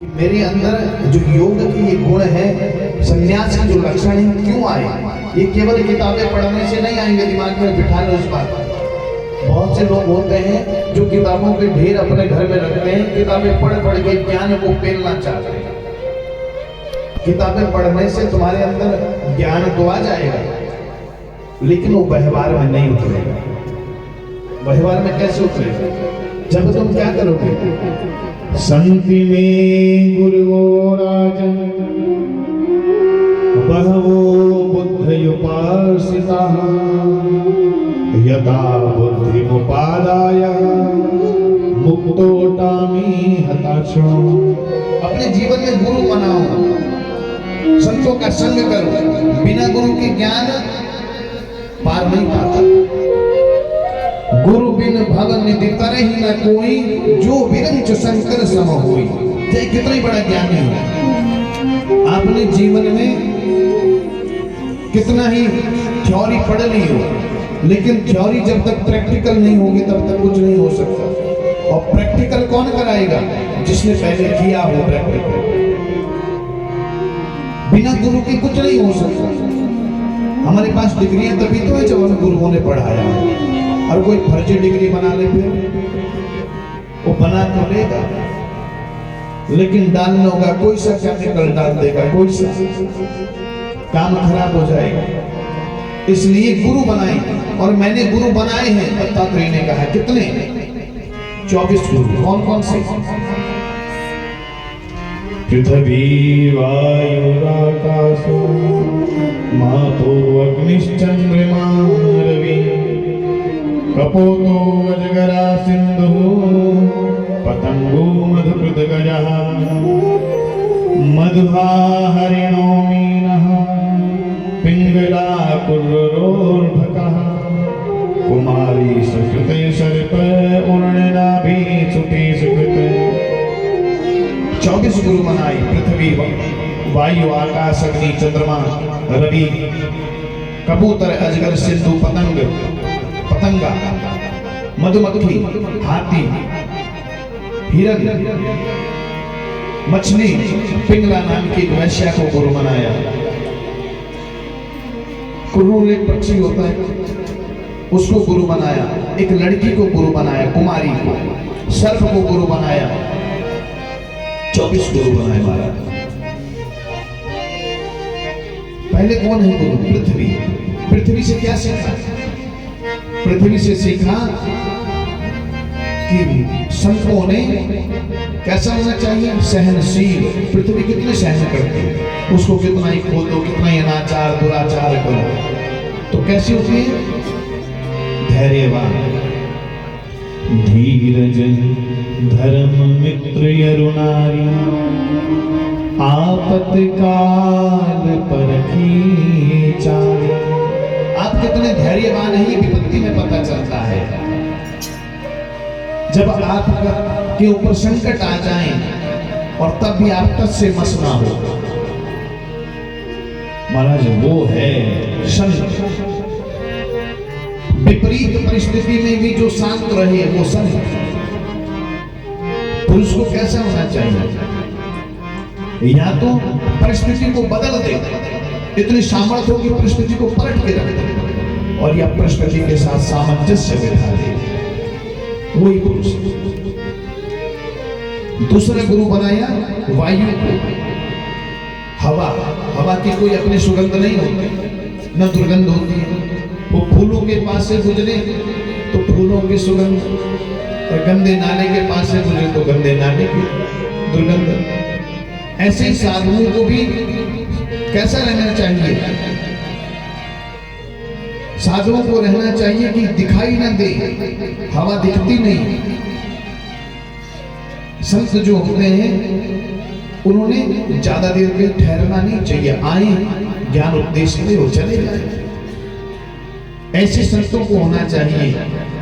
मेरे अंदर जो योग की ये गुण है, संन्यास की जो लक्षण है, क्यों आए? ये केवल किताबें पढ़ने से नहीं आएंगे। दिमाग में बिठा लो इस बात को। बहुत से लोग होते हैं जो किताबों के ढेर अपने घर में रखते हैं, किताबें पढ़ पढ़ के ज्ञान को पेलना चाहते हैं। किताबें पढ़ने से तुम्हारे अंदर ज्ञान तो आ जाएगा, लेकिन वो व्यवहार में नहीं उतरेगा। व्यवहार में कैसे उतरेगा? जब तुम क्या करोगे? संति में गुरुवो राजन बहवो बुद्धयुपासिताः यदा बुद्धिमुपादाय मुक्तोटामि हताशो। अपने जीवन में गुरु बनाओ, संतों का संग करो। बिना गुरु के ज्ञान पार नहीं पाता। गुरु बिन भवन निधि तरहि न कोई, जो विरंच शंकर सम होई। चाहे कितना ही बड़ा ज्ञानी हो, आपने जीवन में कितना ही थ्योरी पढ़ ली हो, लेकिन थ्योरी जब तक प्रैक्टिकल नहीं होगी तब तक कुछ नहीं हो सकता। और प्रैक्टिकल कौन कराएगा? जिसने पहले किया हो प्रैक्टिकल। बिना गुरु के कुछ नहीं हो सकता। हमारे पास डिग्रियां तभी तो है जब हमें गुरुओं ने पढ़ाया है। और कोई फर्जी डिग्री बना ले, फिर वो बना तो लेगा, लेकिन डालना होगा कोई सा केमिकल डाल देगा, कोई सा, काम खराब हो जाएगा। इसलिए गुरु बनाए, और मैंने गुरु बनाए हैं। दत्तात्रेय ने कहा कितने? 24 गुरु। कौन कौन से? पृथ्वी वायुराकाशो मापो अग्निश्चंद्रमा रवि कपोतो अजगरा सिंधु पतंगो मधुकृतगजः मधुहा हरिणो मीनः पिंगला कुर्रोर्भकः कुमारी सुकृते सर्प उर्णनाभि सुते सुकृते। 24 गुरु बनाए। पृथ्वी वायु आकाश अग्नि चंद्रमा रवि कबूतर अजगर सिंधु पतंगा मधुमक्खी हाथी हिरन मछली पिंगला नाम की वैश्या को गुरु बनाया। कुर्रूर एक पक्षी होता है, उसको गुरु बनाया। एक लड़की को गुरु बनाया, कुमारी को। सर्प को गुरु बनाया। 24 गुरु बनाए महाराज। पहले कौन है गुरु? पृथ्वी। पृथ्वी से क्या सीखा? पृथ्वी से सीखा कि संतों ने कैसा होना चाहिए? सहनशील। पृथ्वी कितने सहन करती है, उसको कितना ही खोल दो, कितना ही अनाचार दुराचार करो, तो कैसी होती है? धैर्यवान, धीरज धर्म मित्र यरुनारी आपत्काल परखी चारी। आप कितने धैर्यवान हैं, ये विपत्ति में पता चलता है। जब आपके ऊपर संकट आ जाए और तब भी आप तत् से मस ना हो, महाराज वो है संत। विपरीत परिस्थिति में भी जो शांत रहे वो संत। पुरुष को कैसा होना चाहिए? या तो परिस्थिति को बदल दे, इतनी सामर्थ्य हो कि परिस्थिति को पलट के रख दे, और या परिस्थिति के साथ सामंजस्य बिठा दे, वही पुरुष। दूसरा गुरु बनाया वायु को। हवा की कोई अपनी सुगंध नहीं होती, न दुर्गंध होती है। वो फूलों के पास से गुजरे तो फूलों की सुगंध, और गंदे नाले के पास से गुजरे तो गंदे नाले की दुर्गंध। ऐसे ही साधुओं को भी कैसा रहना चाहिए? साधुओं को रहना चाहिए कि दिखाई न दे, हवा दिखती नहीं। संत जो होते हैं उन्होंने ज्यादा देर में ठहरना नहीं चाहिए। आए ज्ञान उपदेश के लिए चले जाए, ऐसे संतों को होना चाहिए।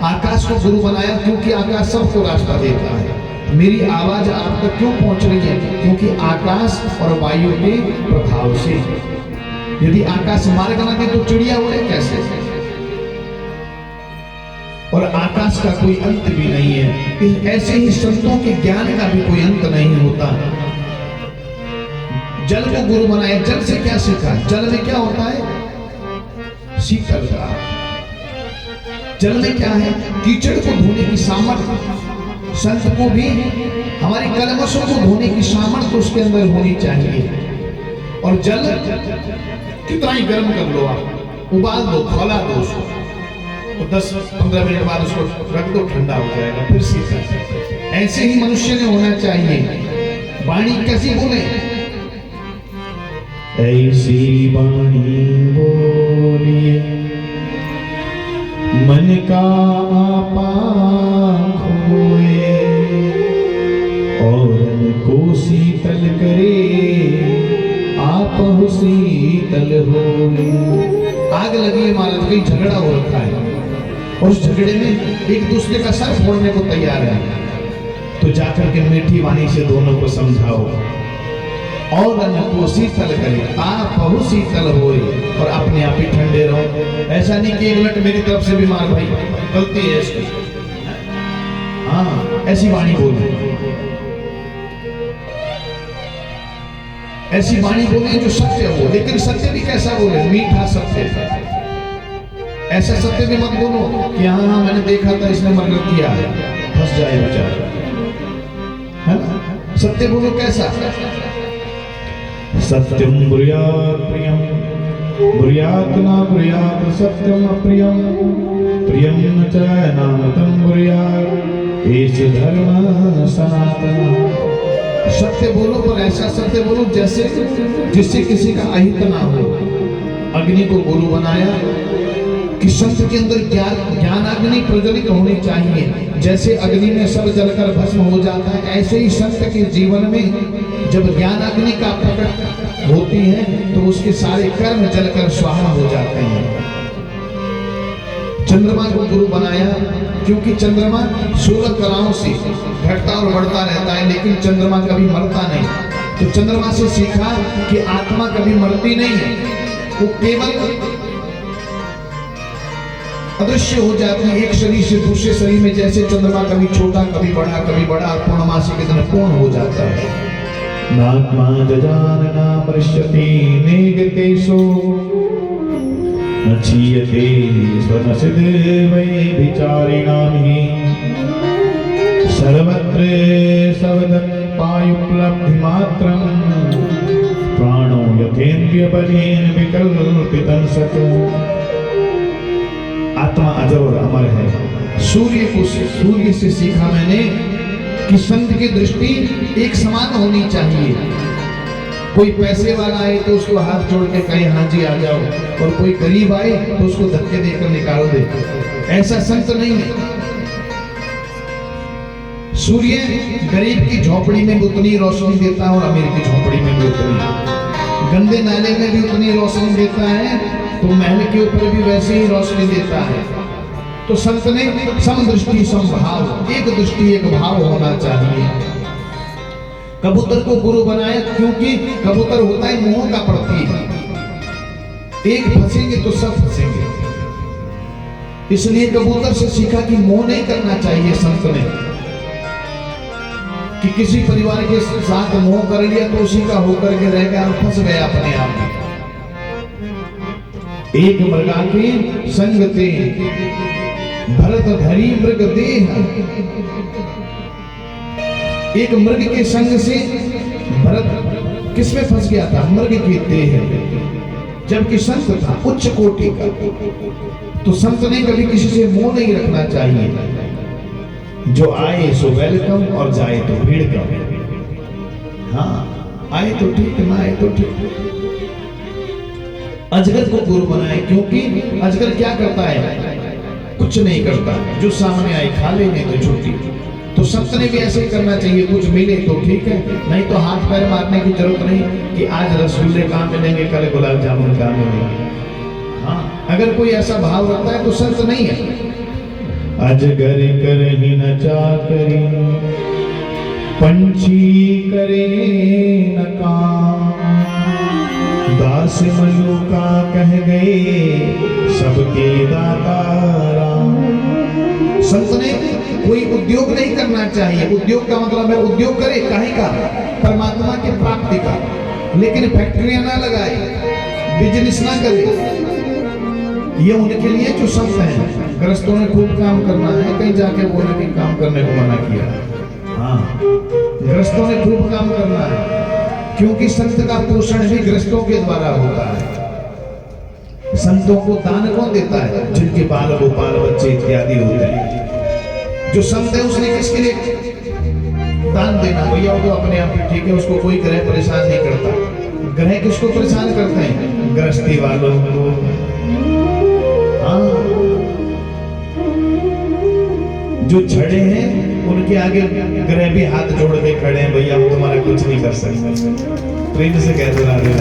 आकाश को गुरु बनाया क्योंकि आकाश सबको रास्ता देता है। मेरी आवाज आप तक क्यों पहुंच रही है? क्योंकि आकाश और वायु के प्रभाव से। यदि आकाश मार्ग न दे तो चिड़िया उड़े कैसे? और आकाश का कोई अंत भी नहीं है। ऐसे ही संतों के ज्ञान का भी कोई अंत नहीं होता। जल को गुरु बनाया। जल से क्या सीखा? जल में क्या होता है? शीतलता। जल में क्या है? कीचड़ को धोने की सामर्थ्य। संत को भी हमारी कलमशों को धोने की सामर्थ्य उसके अंदर होनी चाहिए। और जल कितना ही गर्म कर लो आप, उबाल दो, खौला दो उसको, तो 10-15 मिनट बाद उसको रख दो, ठंडा हो जाएगा, फिर शीतल। ऐसे ही मनुष्य ने होना चाहिए। वाणी कैसी बोले? ऐसी वाणी बोलिए मन का आपा खोए, और को शीतल करे आप शीतल होए। आग लगी है महाराज, कहीं झगड़ा हो रखा है, और उस झगड़े में एक दूसरे का सर फोड़ने को तैयार है, तो जाकर के मीठी वाणी से दोनों को समझाओ, और अन्न को शीतल करे आप बहु शीतल होए, और अपने आप ही ठंडे रहो। ऐसा नहीं कि एक मिनट मेरी तरफ से भी मार भाई, गलती है इसकी। हाँ, ऐसी वाणी बोलो, ऐसी वाणी बोले जो सत्य हो। लेकिन सत्य भी कैसा बोले? मीठा सत्य। ऐसा सत्य भी मत बोलो कि हाँ मैंने देखा था इसने मर्डर किया है, फंस जाए बेचारा, है ना? सत्य बोलो कैसा? सत्यम ब्रूयात् प्रियम, ब्रूयात् न ब्रूयात् सत्यम अप्रियम, प्रियम न च नामृतं ब्रूयात्, एष धर्म सनातन। सत्य बोलो, पर ऐसा सत्य बोलो जैसे जिससे किसी का अहित ना हो। अग्नि को गुरु बनाया कि संत के अंदर ज्ञान अग्नि प्रज्वलित होनी चाहिए। जैसे अग्नि में सब जलकर भस्म हो जाता है, ऐसे ही संत के जीवन में जब ज्ञान अग्नि का प्रकट होती है तो उसके सारे कर्म जलकर स्वाहा हो जाते हैं। चंद्रमा को गुरु बनाया क्योंकि चंद्रमा 16 कलाओं से घटता और बढ़ता रहता है, लेकिन चंद्रमा कभी मरता नहीं। तो चंद्रमा से सीखा कि आत्मा कभी मरती नहीं है, वो केवल अदृश्य हो जाती है एक शरीर से दूसरे शरीर में। जैसे चंद्रमा कभी छोटा कभी बड़ा, कभी बड़ा, पूर्णमासी के दिन पूर्ण हो जाता है। नात्मा जजानना मृष्यति नेगतेषु न क्षीयते स्वनसिद्ध वै विचारिणां हि, सर्वत्र सवदन् पायुपलब्धिमात्रं, प्राणो यथेन्द्रिय बलेन विकल्पितं सत्। आत्मा अजर और अमर है। सूर्य से सीखा मैंने कि संत की दृष्टि एक समान होनी चाहिए। कोई पैसे वाला आए तो उसको हाथ जोड़ के कहे हाँ जी आ जाओ, और कोई गरीब आए तो उसको धक्के देकर निकाल दे। ऐसा संत नहीं है। सूर्य गरीब की झोपड़ी में भी उतनी रोशनी देता है और अमीर की झोपड़ी में भी उतनी, गंदे नाले में भी उतनी रोशनी देता है, तो महल के ऊपर भी वैसे ही रोशनी देता है। तो संत ने समदृष्टि समभाव, एक दृष्टि एक भाव होना चाहिए। कबूतर को गुरु बनाया क्योंकि कबूतर होता है मोह का प्रतीक। एक फंसेंगे तो सब फंसेंगे, इसलिए कबूतर से सीखा कि मोह नहीं करना चाहिए संत ने। कि किसी परिवार के साथ मोह कर लिया तो उसी का होकर के रह गया और फंस गया अपने आप में। एक मृगा के संगते भरत धरी मृग देह, एक मृग के संग से भरत किसमें फंस गया था? मृग की देह, जबकि संत था उच्च कोटि का। तो संत ने कभी किसी से मोह नहीं रखना चाहिए। जो आए सो वेलकम और जाए तो भीड़ कम। हाँ, आए तो ठीक, ना आए तो ठीक। अजगर को गुरु बनाए क्योंकि अजगर क्या करता है? कुछ नहीं करता, जो सामने आए खा लेने तो छुट्टी। तो संत ने भी ऐसे ही करना चाहिए, कुछ मिले तो ठीक है, नहीं तो हाथ पैर मारने की जरूरत नहीं कि आज रसगुल्ले कहाँ मिलेंगे, कल गुलाब जामुन कहाँ मिलेंगे। हाँ, अगर कोई ऐसा भाव रखता है तो संत नहीं है। अजगर करहि न चाकरी, पंछी करे न काम, दास मनु का कह गए सबके दाता राम। संत ने कोई उद्योग नहीं करना चाहिए। उद्योग का मतलब है उद्योग करे काहे का? परमात्मा की प्राप्ति का। लेकिन फैक्ट्रियां ना लगाए, बिजनेस ना करे। ये उनके लिए जो संत हैं। गृहस्थों ने खूब काम करना है, कहीं जाके बोले कि काम करने को मना किया। हाँ, गृहस्थों ने खूब काम करना है, क्योंकि संत का पोषण भी गृहस्थों के द्वारा होता है। संतों को दान कौन देता है? जिनके बाल गोपाल बच्चे इत्यादि होते हैं। जो संत है उसने किसके लिए दान देना? भैया वो तो अपने आप ही ठीक है, उसको कोई ग्रह परेशान नहीं करता। ग्रह किसको परेशान करते हैं? गृहस्थी वालों को। हाँ, जो छड़े हैं उनके आगे ग्रह भी हाथ जोड़ के खड़े हैं, भैया हम तुम्हारा कुछ नहीं कर सकते। प्रेम से कहते राधे।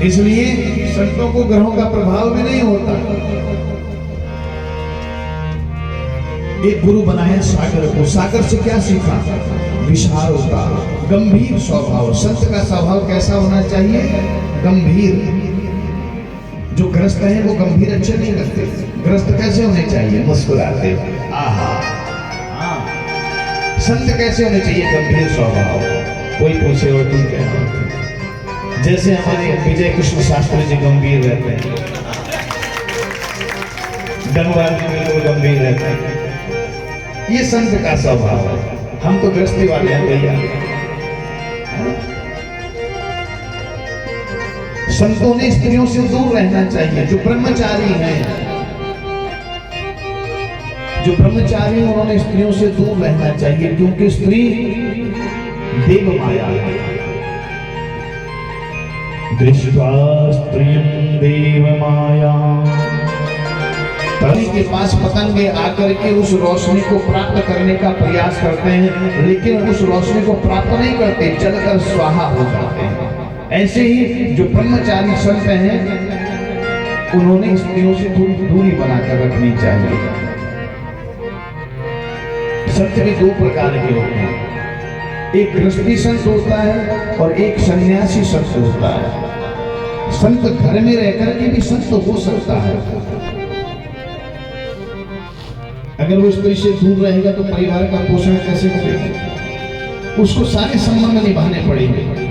इसलिए संतों को ग्रहों का प्रभाव भी नहीं होता। एक गुरु बनाया सागर को। सागर से क्या सीखा? विशालता, गंभीर स्वभाव। संत का स्वभाव कैसा होना चाहिए? गंभीर। जो ग्रस्त है वो गंभीर अच्छे नहीं लगते। ग्रस्त कैसे होने चाहिए? मुस्कुराते। आहा, संत कैसे होने चाहिए? गंभीर स्वभाव। कोई पूछे हो ठीक है, जैसे हमारे विजय कृष्ण शास्त्री जी गंभीर रहते हैं, गंगवार जी बिल्कुल गंभीर रहते हैं। ये संत का स्वभाव है। हम तो गृहस्थी वाले हैं भैया। संतों ने स्त्रियों से दूर रहना चाहिए। जो ब्रह्मचारी हैं, जो ब्रह्मचारी उन्होंने स्त्रियों से दूर रहना चाहिए, क्योंकि स्त्री देव माया है। दृष्ट्वा स्त्रियं देव माया। पति के पास पतंगे आकर के उस रोशनी को प्राप्त करने का प्रयास करते हैं, लेकिन उस रोशनी को प्राप्त नहीं करते, जलकर स्वाहा हो जाते हैं। ऐसे ही जो ब्रह्मचारी संत हैं, उन्होंने स्त्रियों से दूरी बनाकर रखनी चाहिए। संत भी दो प्रकार के होते हैं, एक गृहस्थी संत होता है और एक सन्यासी संत होता है। संत घर में रहकर के भी संत हो सकता है। अगर वो स्त्री से दूर रहेगा तो परिवार का पोषण कैसे करेगा? उसको सारे संबंध निभाने पड़ेंगे।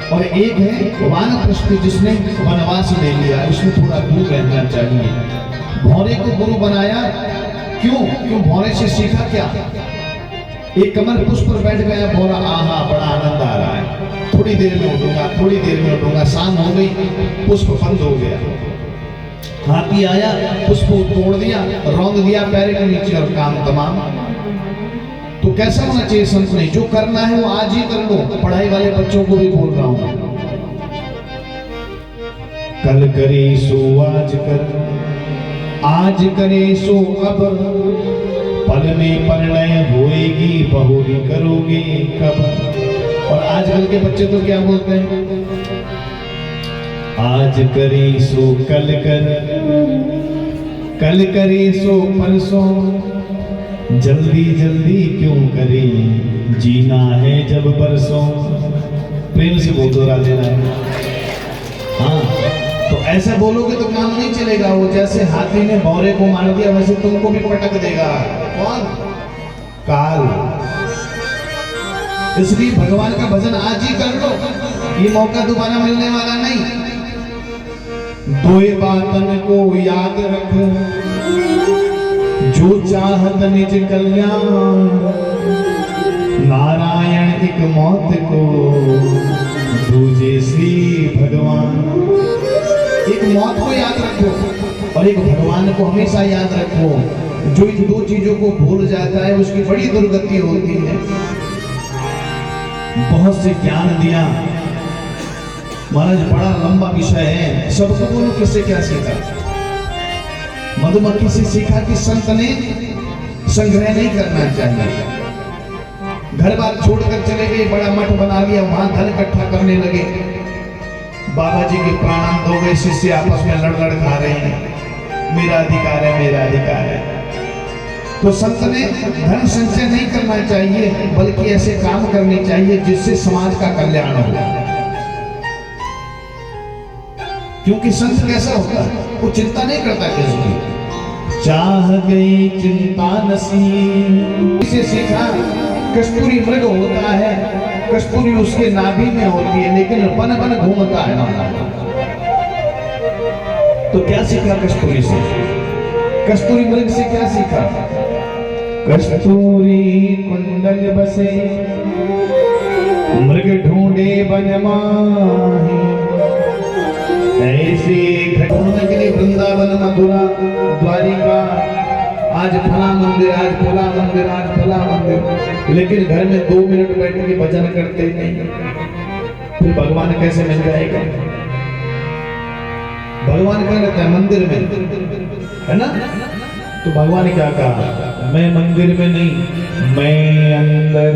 और एक है वानप्रस्थ, जिसने वनवास ले लिया, उसमें थोड़ा दूर रहना चाहिए। भौरे को गुरु बनाया, क्यों भौरे से सीखा क्या? एक कमल पुष्प पर बैठ गया भौरा, आहा बड़ा आनंद आ रहा है, थोड़ी देर में उठूंगा, थोड़ी देर में उठूंगा। शाम हो गई, पुष्प बंद हो गया। हाथी आया, पुष्प तोड़ दिया, रौंद दिया पैर के नीचे और काम तमाम। तो कैसा होना चाहिए संत ने? जो करना है वो आज ही कर लो। पढ़ाई वाले बच्चों को भी बोल रहा हूं, कल करे सो आज कर, आज करे सो अब, पल में परिणय होएगी, बहुरी करोगे कब। और आजकल के बच्चे तो क्या बोलते हैं? आज करे सो कल कर, कल करे सो परसों, जल्दी जल्दी क्यों करे, जीना है जब बरसों। प्रेम से बोल दो राधे राधे। हाँ, तो ऐसा बोलोगे तो काम नहीं चलेगा। वो जैसे हाथी ने भौरे को मार दिया, वैसे तुमको भी पटक देगा। कौन? काल। इसलिए भगवान का भजन आज ही कर लो, ये मौका दोबारा मिलने वाला नहीं। दोए बातन को याद रख, जो चाहत निज कल्याण, नारायण एक मौत को, दूजे श्री भगवान। एक मौत को याद रखो और एक भगवान को हमेशा याद रखो। जो इन दो चीजों को भूल जाता है उसकी बड़ी दुर्गति होती है। बहुत से ज्ञान दिया महाराज, बड़ा लंबा विषय है। सबको बोलो किससे क्या सीखा? मधुमक्खी से सीखा कि संत ने संग्रह नहीं करना चाहिए। घर बार छोड़कर चले गए, बड़ा मठ बना लिया, वहां धन इकट्ठा करने लगे। बाबा जी के प्राणांत हो गए, शिष्य आपस में लड़ खा रहे हैं, मेरा अधिकार है, मेरा अधिकार है। तो संत ने धन संचय नहीं करना चाहिए, बल्कि ऐसे काम करने चाहिए जिससे समाज का कल्याण हो। क्योंकि संत कैसा होता है? वो चिंता नहीं करता किसी की। चाह गई चिंता नसी, इसे सीखा। कस्तूरी मृग होता है, कस्तूरी उसके नाभि में होती है, लेकिन बन बन घूमता है माला। तो क्या सीखा कस्तूरी से? कस्तूरी मृग से क्या सीखा? कस्तूरी कुंडल बसे मृग ढूंढे बन माही, ऐसे ढूंढने के लिए वृंदावन, मथुरा, द्वारिका, आज फला मंदिर, आज फला मंदिर, आज फला मंदिर, लेकिन घर में 2 मिनट बैठ के भजन करते नहीं, फिर भगवान कैसे मिल जाएगा? भगवान क्या रहता है? मंदिर में, है ना? तो भगवान ने क्या कहा? मैं मंदिर में नहीं, मैं अंदर,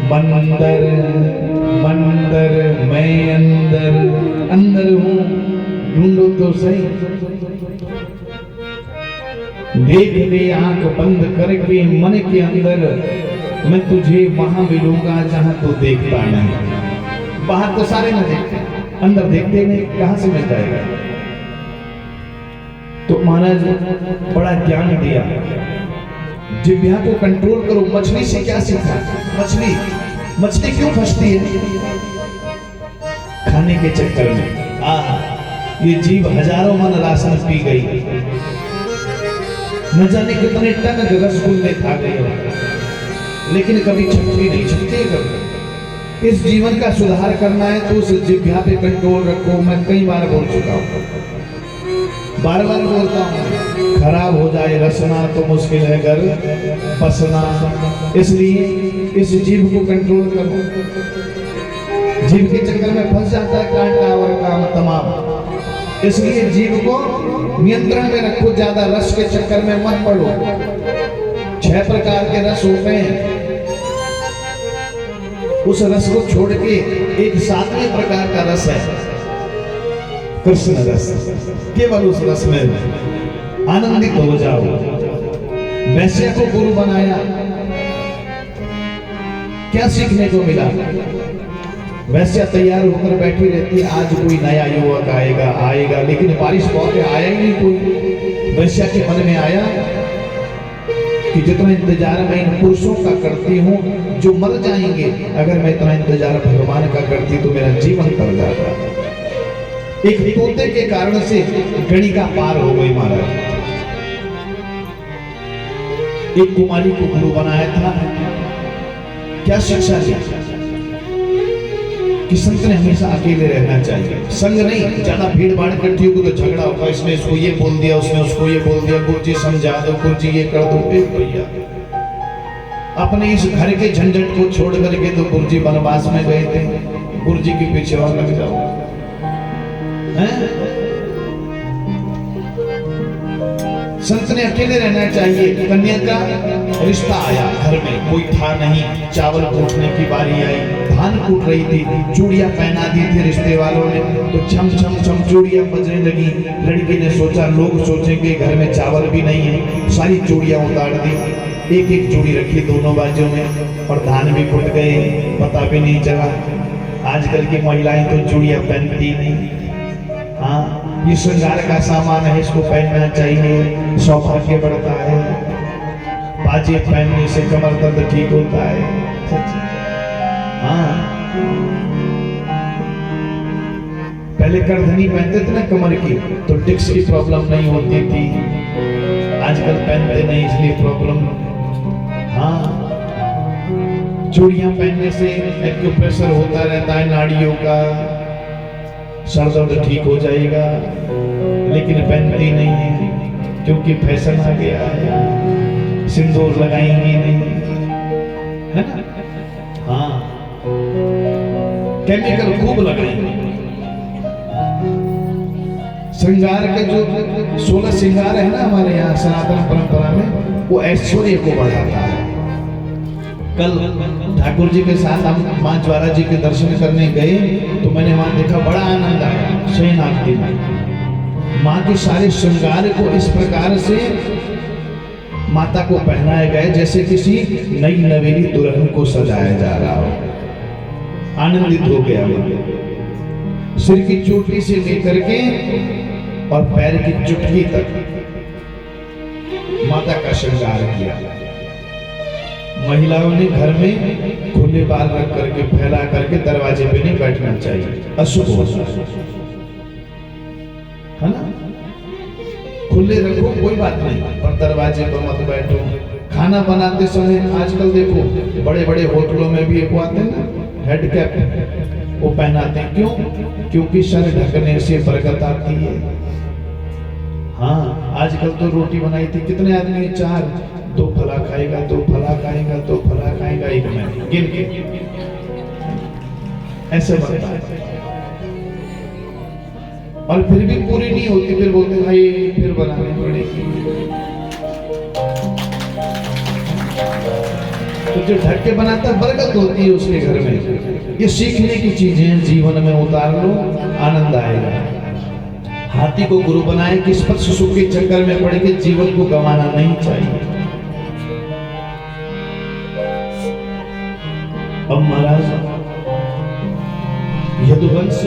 मंदिर, मंदिर, मैं अंदर, अंदर हूं, ढूंढो तो सही। देख ले आंख बंद करके मन के अंदर, मैं तुझे वहां मिलूंगा जहां तू देखता नहीं। बाहर तो सारे न देखते, अंदर देखते नहीं, कहां से मिल जाएगा? तो महाराज बड़ा ज्ञान दिया, जिह्वा को कंट्रोल करो। मछली से क्या सीखा? मछली क्यों फंसती है? खाने के चक्कर में। ये जीव हजारों मन राशन पी गई, न जाने कितने टन रसगुल्ले खा गए, लेकिन कभी छपती नहीं, छपती कभी। इस जीवन का सुधार करना है तो उस जिह्वा पे कंट्रोल रखो। मैं कई बार बोल चुका हूं, बार बार बोलता हूं, खराब हो जाए रसना तो मुश्किल है घर बसना। इसलिए इस जीव को कंट्रोल करो। जीव के चक्कर में फंस जाता है कांटा और काम तमाम। इसलिए जीव को नियंत्रण में रखो, ज्यादा रस के चक्कर में मत पड़ो। 6 प्रकार के रस होते हैं, उस रस को छोड़ के एक 7वें प्रकार का रस है कृष्ण रस। केवल उस रस में आनंदित हो जाओ। वैश्या को गुरु बनाया, क्या सीखने को मिला? वैश्या तैयार होकर बैठी रहती, आज कोई नया युवक आएगा, लेकिन बारिश बहुत है, आया ही नहीं कोई। वैश्या के मन में आया कि जितना इंतजार मैं इन पुरुषों का करती हूँ जो मर जाएंगे, अगर मैं इतना इंतजार भगवान का करती तो मेरा जीवन कर जाता। एक तोते के कारण से गणिका पार हो गई महाराज। एक कुमारी को गुरु बनाया था, क्या शिक्षा दी कि संत ने हमेशा अकेले रहना चाहिए, संग नहीं। ज्यादा भीड़ भाड़ इकट्ठी होगी तो झगड़ा होगा, इसने इसको ये बोल दिया, उसने उसको ये बोल दिया, गुरुजी समझा दो, गुरुजी ये कर दो। भैया अपने इस घर के झंझट को छोड़ करके तो गुरुजी वनवास में गए थे, गुरुजी के पीछे और लग जाओ। संत ने अकेले रहना चाहिए। कन्या का रिश्ता आया, घर में कोई था नहीं, चावल कूटने की बारी आई, धान कूट रही थी, चूड़ियां पहना दी थी रिश्ते वालों ने, तो छम छम छम चूड़ियां बजने लगी। लड़की ने सोचा लोग सोचेंगे घर में चावल भी नहीं है, सारी चूड़ियां उतार दी, एक एक चूड़ी रखी दोनों बाजू में, और धान भी फूट गए, पता भी नहीं चला। आजकल की महिलाएं तो चूड़ियां पहनती नहीं। हाँ, ये श्रृंगार का सामान है, इसको पहनना चाहिए, सौभाग्य बढ़ता है। बाजे पहनने से कमर दर्द ठीक होता है। हाँ, पहले करधनी पहनते थे ना कमर की, तो डिस्क की प्रॉब्लम नहीं होती थी। आजकल पहनते नहीं, इसलिए प्रॉब्लम। हाँ, चूड़ियां पहनने से एक्यूप्रेशर होता रहता है नाड़ियों का, सर दर्द ठीक हो जाएगा, लेकिन पहनती नहीं है क्योंकि फैशन आ गया है। सिंदूर लगाएंगी नहीं, है ना? हाँ, केमिकल खूब लगाएंगे। श्रृंगार के जो 16 श्रृंगार है ना हमारे यहाँ सनातन परंपरा में, वो ऐश्वर्य को बढ़ाता है। कल ठाकुर जी के साथ हम माँ ज्वाला जी के दर्शन करने गए, तो मैंने वहां देखा, बड़ा आनंद आया। शयनार्थी में माँ के सारे श्रृंगार को इस प्रकार से माता को पहनाए गए जैसे किसी नई नवेली दुल्हन को सजाया जा रहा हो। आनंदित हो गया मैं। सिर की चोटी से लेकर के और पैर की चुटकी तक माता का श्रृंगार किया। महिलाओं ने घर में खुले बाल रख करके फैला करके दरवाजे पे नहीं बैठना चाहिए, अशुभ होता है ना। खुले रखो कोई बात नहीं, पर दरवाजे पर मत बैठो। खाना बनाते समय आजकल देखो बड़े बड़े होटलों में भी एक आते हैं ना हेड कैप, वो पहनाते हैं। क्यों? क्योंकि सर ढकने से बरकत आती है। हाँ, आजकल तो रोटी बनाई थी, कितने आदमी? 4, 2 फला खाएगा, 2 फला खाएगा, 2 फला खाएगा, एक में गिन के ऐसे बनता है। और फिर भी पूरी नहीं होती, फिर बोलते भाई फिर बनानी पड़ेगी। तो जो ढक के बनाता है बरकत होती है उसके घर में। ये सीखने की चीजें जीवन में उतार लो, आनंद आएगा। हाथी को गुरु बनाए कि स्पर्श सुख के चक्कर में पड़ के जीवन को गंवाना नहीं चाहिए। अब महाराज यदुवंश